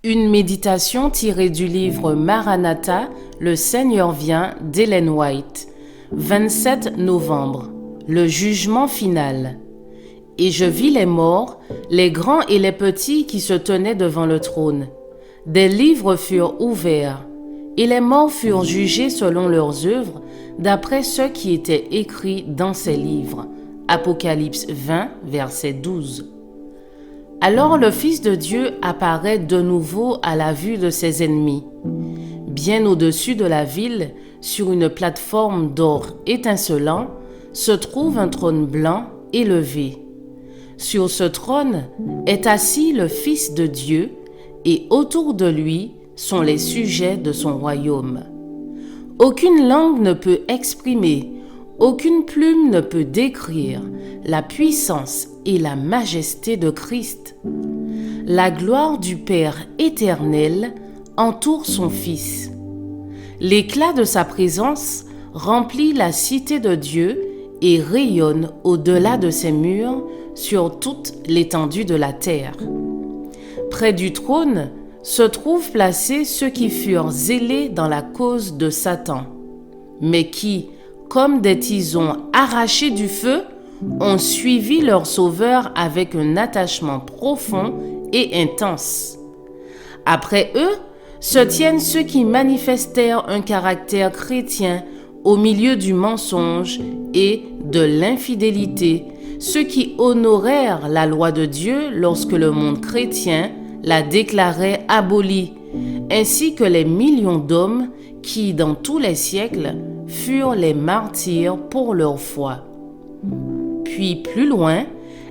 Une méditation tirée du livre Maranatha, Le Seigneur vient d'Ellen White, 27 novembre, le jugement final. Et je vis les morts, les grands et les petits qui se tenaient devant le trône. Des livres furent ouverts, et les morts furent jugés selon leurs œuvres, d'après ce qui était écrit dans ces livres. Apocalypse 20, verset 12. Alors le Fils de Dieu apparaît de nouveau à la vue de ses ennemis. Bien au-dessus de la ville, sur une plateforme d'or étincelant, se trouve un trône blanc élevé. Sur ce trône est assis le Fils de Dieu, et autour de lui sont les sujets de son royaume. Aucune langue ne peut exprimer, aucune plume ne peut décrire la puissance et la majesté de Christ. La gloire du Père éternel entoure son Fils. L'éclat de sa présence remplit la cité de Dieu et rayonne au-delà de ses murs sur toute l'étendue de la terre. Près du trône se trouvent placés ceux qui furent zélés dans la cause de Satan, mais qui, comme des tisons arrachés du feu, ont suivi leur Sauveur avec un attachement profond et intense. Après eux se tiennent ceux qui manifestèrent un caractère chrétien au milieu du mensonge et de l'infidélité, ceux qui honorèrent la loi de Dieu lorsque le monde chrétien la déclarait abolie, ainsi que les millions d'hommes qui, dans tous les siècles, furent les martyrs pour leur foi. Puis plus loin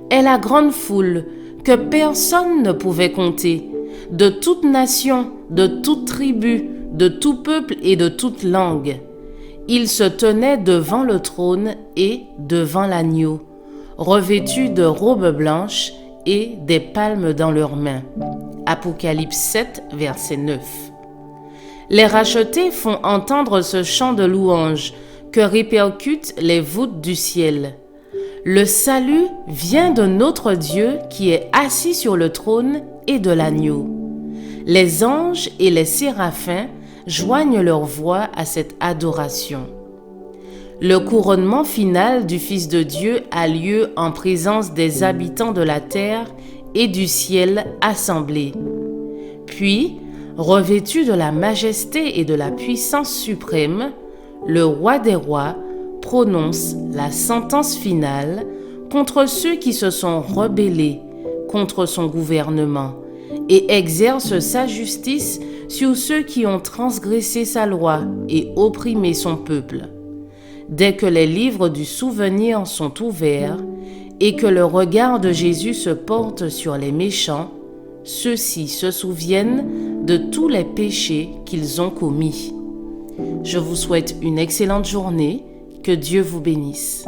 est la grande foule que personne ne pouvait compter, de toute nation, de toute tribu, de tout peuple et de toute langue. Ils se tenaient devant le trône et devant l'agneau, revêtus de robes blanches et des palmes dans leurs mains. Apocalypse 7, verset 9. Les rachetés font entendre ce chant de louange que répercutent les voûtes du ciel. Le salut vient de notre Dieu qui est assis sur le trône et de l'agneau. Les anges et les séraphins joignent leur voix à cette adoration. Le couronnement final du Fils de Dieu a lieu en présence des habitants de la terre et du ciel assemblés. Puis, revêtu de la majesté et de la puissance suprême, le roi des rois prononce la sentence finale contre ceux qui se sont rebellés contre son gouvernement et exerce sa justice sur ceux qui ont transgressé sa loi et opprimé son peuple. Dès que les livres du souvenir sont ouverts et que le regard de Jésus se porte sur les méchants, ceux-ci se souviennent de tous les péchés qu'ils ont commis. Je vous souhaite une excellente journée. Que Dieu vous bénisse.